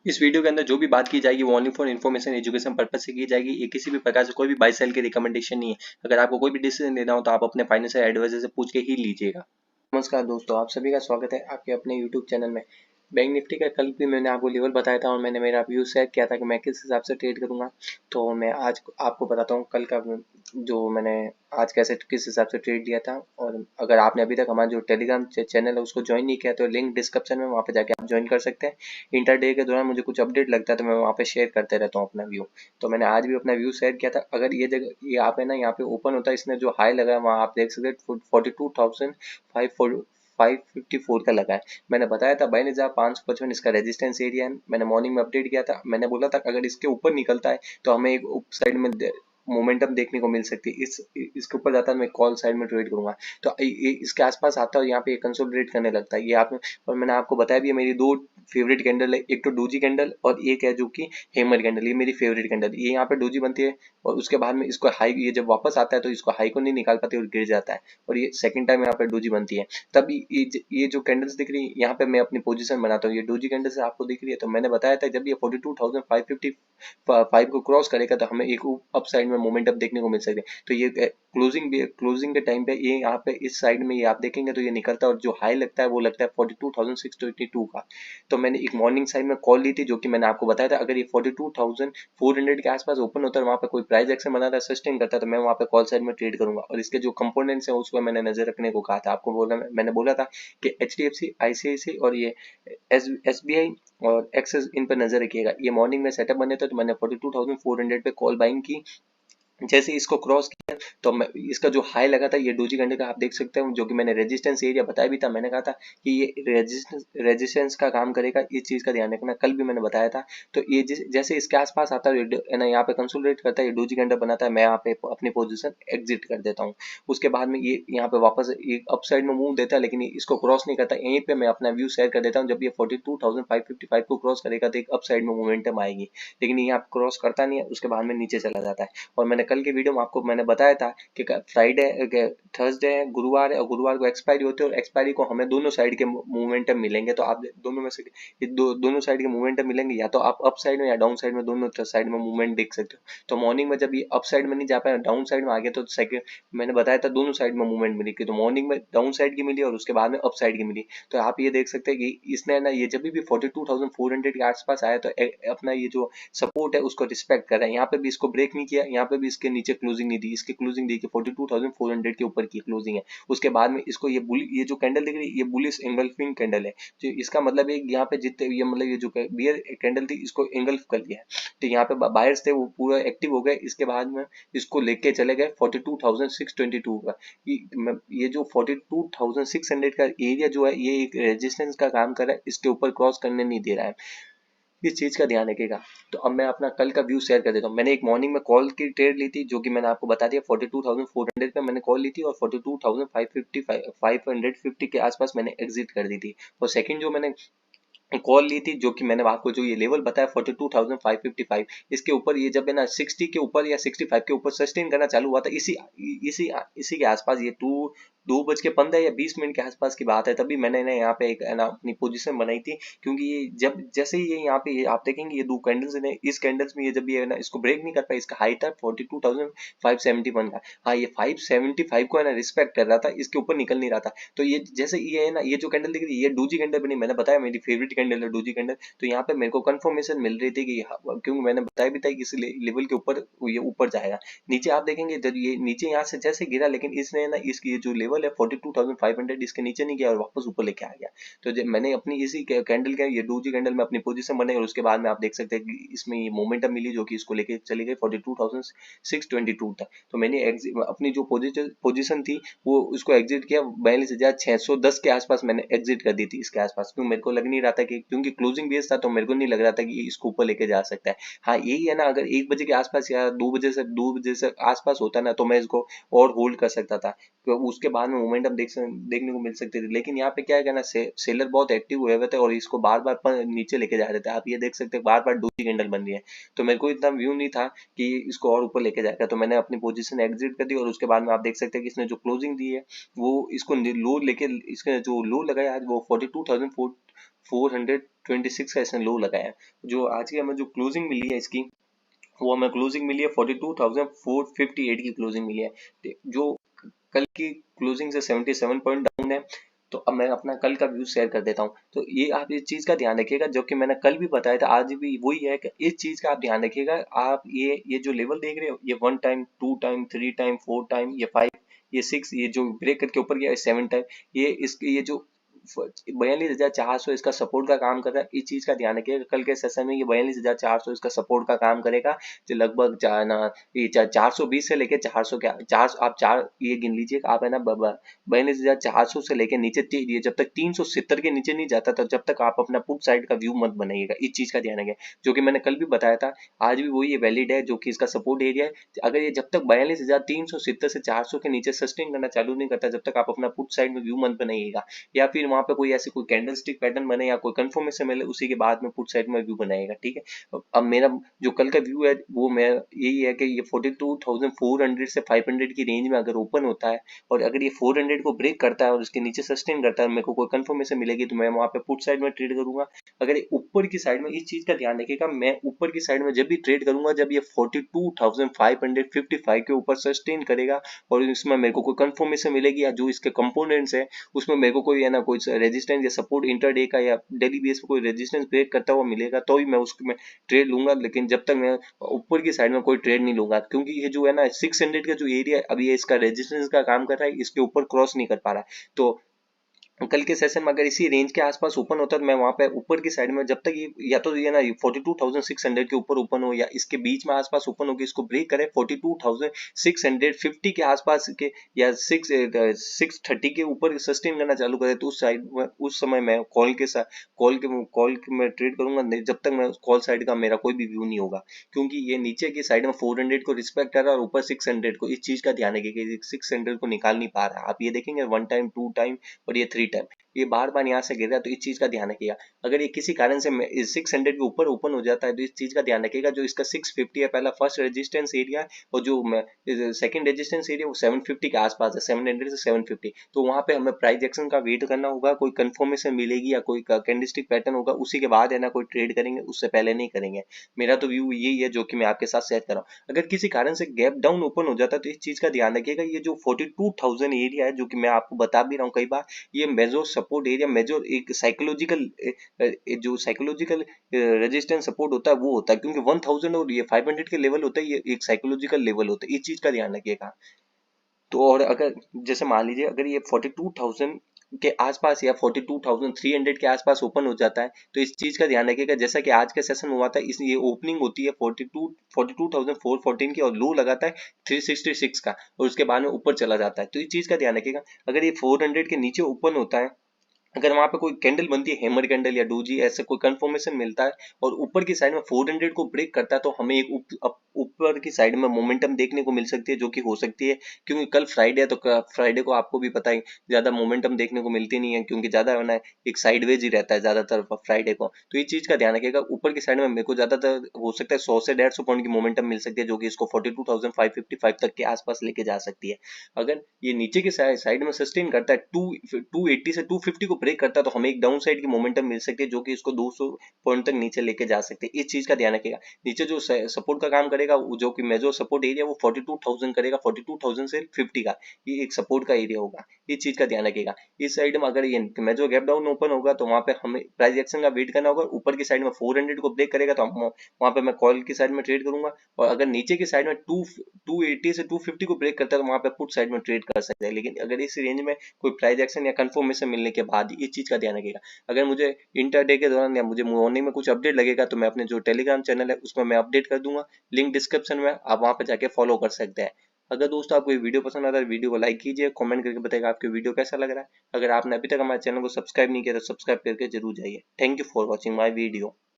इस वीडियो के अंदर जो भी बात की जाएगी वो only for information education purpose से की जाएगी। ये किसी भी प्रकार से कोई भी बाय सेल की रिकमेंडेशन नहीं है। अगर आपको कोई भी डिसीजन लेना हो तो आप अपने फाइनेंशियल एडवाइजर से पूछ के ही लीजिएगा। नमस्कार दोस्तों, आप सभी का स्वागत है आपके अपने यूट्यूब चैनल में। बैंक निफ्टी का कल भी मैंने आपको लेवल बताया था और मैंने मेरा व्यू शेयर किया था कि मैं किस हिसाब से ट्रेड करूंगा। तो मैं आज आपको बताता हूँ कल का जो मैंने आज कैसे किस हिसाब से ट्रेड लिया था। और अगर आपने अभी तक हमारा जो टेलीग्राम चैनल है उसको ज्वाइन नहीं किया तो लिंक डिस्क्रिप्शन में वहाँ पे जाके आप ज्वाइन कर सकते हैं। इंटरडे के दौरान मुझे कुछ अपडेट लगता है तो मैं वहाँ पे शेयर करते रहता हूँ अपना व्यू। तो मैंने आज भी अपना व्यू शेयर किया था। अगर ये जगह ये आप है ना यहाँ पे ओपन होता है, इसने जो हाई लगा है वहाँ आप देख सकते हैं 42,554 का लगा है। मैंने बताया था 22,555 इसका रेजिस्टेंस एरिया है। मैंने मॉर्निंग में अपडेट किया था, मैंने बोला था अगर इसके ऊपर निकलता है तो हमें एक उप साइड में मोमेंटम देखने को मिल सकती है। इसके ऊपर जाता है मैं कॉल साइड में ट्रेड करूंगा। तो इसके आसपास आता है और यहाँ पे कंसोलिडेट करने लगता है ये आप। और मैंने आपको बताया भी है मेरी दो फेवरेट कैंडल है, एक तो डोजी कैंडल और एक है जो कि हेमर कैंडल। ये मेरी फेवरेट कैंडल, ये यहाँ पे डोजी बनती है और उसके बाद में इसको हाई, ये जब वापस आता है तो इसको हाई को नहीं निकाल पाते और गिर जाता है और ये सेकंड टाइम यहाँ पे डोजी बनती है। तब ये जो कैंडल्स दिख रही है यहाँ पे मैं अपनी पोजीशन बनाता हूँ। ये डोजी कैंडल्स आपको दिख रही है तो मैंने बताया था जब ये 42,555 को क्रॉस करेगा तो हमें एक अप साइड में मोमेंटम देखने को मिल सकते हैं। तो ये क्लोजिंग के टाइम पे ये यहाँ पे इस साइड में ये आप देखेंगे तो ये निकलता है और जो हाई लगता है वो लगता है 42,622 का। तो मैंने एक मॉर्निंग साइड में कॉल ली थी जो कि मैंने आपको बताया था अगर ये 42,400 के आसपास ओपन होता है वहाँ पे कोई प्राइस एक्शन बनाता है, सस्टेन करता है तो मैं वहाँ पे कॉल साइड में ट्रेड करूंगा। और इसके जो कंपोनेंट्स हैं उसको मैंने नजर रखने को कहा था आपको। मैंने बोला था कि HDFC, ICICI और ये SBI और एक्सिस, इन पर नजर रखिएगा। ये मॉर्निंग में सेटअप बने थे तो मैंने 42,400 पे कॉल बाइंग की। जैसे इसको क्रॉस किया तो मैं इसका जो हाई लगा था ये डोजी घंटे का आप देख सकते हो, जो कि मैंने रेजिस्टेंस एरिया बताया भी था। मैंने कहा था कि ये रेजिस्टेंस का काम करेगा, इस चीज का ध्यान रखना, कल भी मैंने बताया था। तो ये जैसे इसके आसपास आता है ना यहाँ पे कंसोलिडेट करता है, ये डोजी घंटा बनाता है, मैं यहाँ पे अपनी पोजीशन एग्जिट कर देता हूँ। उसके बाद में ये यहाँ पे वापस एक अप साइड में मूव देता है लेकिन इसको क्रॉस नहीं करता। यहीं पे मैं अपना व्यू शेयर कर देता हूँ, जब ये 42,555 को क्रॉस करेगा तो एक अप साइड में मोमेंटम आएगी, लेकिन ये आप क्रॉस करता नहीं है, उसके बाद में नीचे चला जाता है। और मैंने कल के वीडियो में आपको मैंने बताया था कि फ्राइडे, थर्सडे है, गुरुवार है और गुरुवार को एक्सपायरी होती है और एक्सपायरी को हमें दोनों साइड के मूवमेंटम मिलेंगे। तो आप दोनों में से दोनों साइड के मूवमेंटम मिलेंगे, या तो आप अप साइड में या डाउन साइड में, दोनों साइड में मूवमेंट देख सकते हो। तो मॉर्निंग में जब ये अप साइड में नहीं जा पाया, डाउन साइड में आ गया, तो सेकंड मैंने बताया था दोनों साइड में मूवमेंट मिली तो मॉर्निंग में डाउन साइड की मिली और उसके बाद में अप साइड की मिली। तो आप ये देख सकते हैं कि इसने ना ये जब भी 42,400 के आसपास आया तो अपना ये जो सपोर्ट है उसको रिस्पेक्ट कर रहा है। यहाँ पे भी इसको ब्रेक नहीं किया, यहाँ पे भी इसके नीचे क्लोजिंग नहीं दी, इसकी क्लोजिंग दी कि 42,400 के ऊपर की क्लोजिंग है। उसके बाद में इसको ये जो कैंडल दिख रही है ये बुलिश एंगल्फिंग कैंडल है। जो इसका मतलब है यहाँ पे जितने ये मतलब ये जो बियर कैंडल थी इसको एंगल्फ कर लिया है। तो यहाँ पे बायर्स थे वो पूरा एक्टिव हो गए। इसके बाद में इसको लेके चले गए 42,622 का। ये जो 42,600 का एरिया जो है ये एक रेजिस्टेंस का काम कर रहा है, इसके ऊपर क्रॉस करने नहीं दे रहा है, इस चीज का ध्यान रखिएगा। तो अब मैं अपना कल का व्यू शेयर कर देता हूँ। मैंने एक मॉर्निंग में कॉल की ट्रेड ली थी जो कि मैंने आपको बता दिया 42,400 पे मैंने कॉल ली थी और 42,550 के आसपास मैंने एग्जिट कर दी थी। और सेकंड जो मैंने कॉल ली थी जो कि मैंने आपको जो ये लेवल बताया 42,555, इसके ऊपर ये जब है ना 60 के ऊपर या 65 के ऊपर सस्टेन करना चालू हुआ था, इसी इसी के आसपास, ये 2:15 या 20 मिनट के आसपास की बात है, तभी मैंने ना यहाँ पे एक ना अपनी पोजीशन बनाई थी। क्योंकि ये जब जैसे ही ये यहाँ पे ये आप देखेंगे ये दो कैंडल्स ने, इस कैंडल्स में ये जब ये ना इसको ब्रेक नहीं कर पाया, इसका हाई था 42,571 का। हाँ, ये 575 को है ना रिस्पेक्ट कर रहा था, इसके ऊपर निकल नहीं रहा था। तो ये जैसे ये है ना ये जो कैंडल दिख रही है ये डोजी कैंडल बनी, मैंने बताया मेरी फेवरेट कैंडल है डोजी कैंडल। तो यहाँ पे मेरे को कंफर्मेशन मिल रही थी कि क्योंकि मैंने बताया भी था कि इस लेवल के ऊपर ये ऊपर जाएगा। नीचे आप देखेंगे जब ये नीचे यहाँ से जैसे गिरा, लेकिन इसने ना इसकी जो लेवल है 42,500 इसके नीचे नहीं गया और वापस ऊपर लेके आ गया। तो जब मैंने अपनी इसी कैंडल के ये डोजी कैंडल में अपनी पोजीशन बनाई और उसके बाद में आप देख सकते हैं कि इसमें ये मोमेंटम मिली जो कि इसको लेके चली गई 42,622 तक। तो मैंने अपनी जो पोजीशन थी वो उसको एग्जिट किया 42,610 के आसपास मैंने एग्जिट कर दी थी इसके आसपास, क्योंकि मेरे को लग नहीं रहा था कि, क्योंकि क्लोजिंग बेस था तो मेरे को नहीं लग रहा था कि इसको ऊपर लेके जा सकता है। हाँ, यही है ना, अगर 1 बजे के आसपास या 2 बजे से आसपास होता ना तो मैं इसको और होल्ड कर सकता था, तो उसके बाद में मोमेंटम देखने को मिल सकते थे। लेकिन यहाँ पे क्या है ना, सेलर बहुत एक्टिव हुए हुए थे और इसको बार बार नीचे लेके जा रहे थे। आप ये देख सकते हैं बार बार डोजी कैंडल बन रही है। तो मेरे को इतना व्यू नहीं था कि इसको और ऊपर लेके जाएगा, तो मैंने अपनी पोजीशन एग्जिट कर दी। और उसके बाद में आप देख सकते हैं कि इसने जो क्लोजिंग दी है वो इसको लो लेके, इसका जो लो लगाया आज वो 42,420 26 का इसने लो लगाया है। जो आज की हमें जो क्लोजिंग मिली है इसकी, वो हमें क्लोजिंग मिली है 42,458 की क्लोजिंग मिली है, जो कल की क्लोजिंग से 77 पॉइंट डाउन है। तो अब मैं अपना कल का व्यू शेयर कर देता हूँ। तो ये आप इस चीज का ध्यान रखिएगा, जो कि मैंने कल भी बताया था, आज भी वही है कि इस चीज का आप ध्यान रखिएगा। आप ये जो लेवल देख रहे हो, ये 1 टाइम, 2 टाइम, 3 टाइम, 4 टाइम, ये 5, ये 6, ये जो ब्रेक करके ऊपर गया 7 टाइम, ये इसके ये जो 42,400 इसका सपोर्ट का काम कर रहा है। इस चीज का ध्यान रखिएगा, कल के सेशन में ये 42,400 इसका सपोर्ट का काम करेगा। जो लगभग ये 420 से लेके 400 क्या, चार आप चार ये गिन लीजिए, आप है ना 42,400 से लेके नीचे ये जब तक 370 के नीचे नहीं जाता, तो जब तक आप अपना पुट साइड का व्यू मत बनाइएगा। इस चीज का ध्यान रखिएगा, जो कि मैंने कल भी बताया था, आज भी वही वैलिड है, जो कि इसका सपोर्ट एरिया है। अगर ये जब तक 42,370 से 400 के नीचे सस्टेन करना चालू नहीं करता, जब तक आप अपना पुट साइड में व्यू मत बनाइएगा, या फिर वहां पे कोई ऐसी कोई कैंडल स्टिक पैटर्न बने या कोई कंफर्मेशन मिले, उसी के बाद में पुट साइड में व्यू बनाएगा। ठीक है, अब मेरा जो कल का व्यू है वो मैं यही है कि ये 42,400 से 500 की रेंज में अगर ओपन होता है, और अगर ये 400 को ब्रेक करता है और उसके नीचे सस्टेन करता है, मेरे को कोई कंफर्मेशन मिलेगी, तो मैं वहां पे पुट साइड में ट्रेड करूंगा। अगर ये ऊपर की साइड में, इस चीज का ध्यान रखिएगा, मैं ऊपर की साइड में जब भी ट्रेड करूंगा, जब ये 42,555 के ऊपर सस्टेन करेगा और इसमें मेरे को कोई कंफर्मेशन मिलेगी, या जो इसके कंपोनेंट्स है उसमें मेरे को कोई है ना कोई रेजिस्टेंस या सपोर्ट इंटरडे का या डेली बेस पे कोई रेजिस्टेंस ब्रेक करता हुआ मिलेगा, तो ही मैं उसमें ट्रेड लूंगा। लेकिन जब तक मैं ऊपर की साइड में कोई ट्रेड नहीं लूंगा, क्योंकि ये जो है ना 600 का जो एरिया है, अभी ये इसका रेजिस्टेंस का काम कर रहा है, इसके ऊपर क्रॉस नहीं कर पा रहा है। तो कल के सेशन में अगर इसी रेंज के आसपास ओपन होता है, तो मैं वहां पे ऊपर की साइड में जब तक ये या तो ये ना 42,600 के ऊपर ओपन हो, या इसके बीच में आसपास ओपन होगी, इसको ब्रेक करे 42,650 के आसपास के, या 630 के ऊपर सस्टेन करना चालू करे, तो उस साइड में उस समय मैं कॉल के मैं ट्रेड करूंगा, जब तक मैं कॉल साइड का मेरा कोई भी व्यू नहीं होगा, क्योंकि ये नीचे की साइड में 400 को रिस्पेक्ट कर रहा है और ऊपर 600 को। इस चीज का ध्यान रखिएगा, 600 को निकाल नहीं पा रहा है। आप ये देखेंगे 1 टाइम, 2 टाइम और ये 3 टाइम, ये बार बार यहाँ से गिर रहा है, तो इस चीज का ध्यान रखिएगा। अगर ये किसी कारण से 600 के ऊपर ओपन हो जाता है, तो इस चीज का ध्यान रखिएगा, जो इसका 650 है पहला फर्स्ट रेजिस्टेंस एरिया, और जो सेकंड रेजिस्टेंस एरिया वो 750 के आसपास है, 700 से 750। तो वहां पे हमें प्राइस एक्शन का वेट करना होगा, कोई कंफर्मेशन मिलेगी या कोई कैंडलस्टिक पैटर्न होगा, उसी के बाद है ना कोई ट्रेड करेंगे, उससे पहले नहीं करेंगे। मेरा तो व्यू यही है, जो कि मैं आपके साथ शेयर कर रहा हूँ। अगर किसी कारण से गैप डाउन ओपन हो जाता है, तो इस चीज का ध्यान रखिएगा, ये जो 42,000 एरिया है, जो कि मैं आपको बता भी रहा हूँ कई बार, ये मेजर सपोर्ट एरिया, मेजर एक साइकोलॉजिकल जो साइकोलॉजिकल रेजिस्टेंस सपोर्ट होता है वो होता है, क्योंकि 1000 और ये 500 के लेवल होता है, ये एक साइकोलॉजिकल लेवल होता है। इस चीज का ध्यान रखिएगा। तो और अगर जैसे मान लीजिए अगर ये 42,000 के आसपास या 42,300 के आसपास ओपन हो जाता है, तो इस चीज का ध्यान रखिएगा, जैसा कि आज का सेशन हुआ था, इस ये ओपनिंग होती है 42,414 की, और लो लगाता है 366 का, और उसके बाद में ऊपर चला जाता है। तो इस चीज का ध्यान रखिएगा, अगर ये 400 के नीचे ओपन होता है, अगर वहां पे कोई कैंडल बनती है, हैमर कैंडल या डोजी, ऐसे कोई कंफर्मेशन मिलता है और ऊपर की साइड में 400 को ब्रेक करता है, तो हमें एक ऊपर की साइड में मोमेंटम देखने को मिल सकती है, जो कि हो सकती है, क्योंकि कल फ्राइडे है, तो फ्राइडे को आपको भी पता है ज्यादा मोमेंटम देखने को मिलती नहीं है, क्योंकि ज्यादा है ना एक साइडवेज ही रहता है ज्यादातर फ्राइडे को। तो ये चीज का ध्यान रखिएगा, ऊपर की साइड में मेरे को ज्यादातर हो सकता है 100 से 150 पॉइंट की मोमेंटम मिल सकती है, जो कि इसको 42,555 तक के आसपास लेके जा सकती है। अगर ये नीचे की साइड में सस्टेन करता है, 280 से 250 को ब्रेक करता है, तो हमें एक डाउन साइड की मोमेंटम मिल सकती है, जो कि इसको 200 पॉइंट तक नीचे लेके जा सकते हैं। इस चीज का ध्यान रखिएगा। नीचे जो सपोर्ट का काम करेगा, जो कि मेजर सपोर्ट एरिया, वो 42,000 करेगा, 42,000 से 50 का, ये एक सपोर्ट का एरिया होगा। इस चीज का ध्यान रखिएगा। इस साइड में अगर ये मेजर गैप डाउन ओपन होगा, तो वहां पे हमें प्राइस एक्शन का वेट करना होगा। ऊपर की साइड में 400 को ब्रेक करेगा, तो हम वहां पे मैं कॉल की साइड में ट्रेड करूंगा, और अगर नीचे की साइड में 280 से 250 को ब्रेक करता है, तो वहां पे पुट साइड में ट्रेड कर सकते हैं। लेकिन अगर इस रेंज में कोई प्राइस एक्शन या कंफर्मेशन मिलने के बाद इस चीज का ध्यान रखिएगा। अगर मुझे इंटरडे के दौरान या मुझे मॉर्निंग में कुछ अपडेट लगेगा, तो मैं अपने जो टेलीग्राम चैनल है उसमें मैं अपडेट कर दूंगा, लिंक डिस्क्रिप्शन में, आप वहां पर जाके फॉलो कर सकते हैं। अगर दोस्तों आपको ये वीडियो पसंद आता है, वीडियो को लाइक कीजिए, कमेंट करके बताइएगा आपको वीडियो कैसा लग रहा है। अगर आपने अभी तक हमारे चैनल को सब्सक्राइब नहीं किया, तो सब्सक्राइब करके जरूर जाइए। Thank you for watching my video.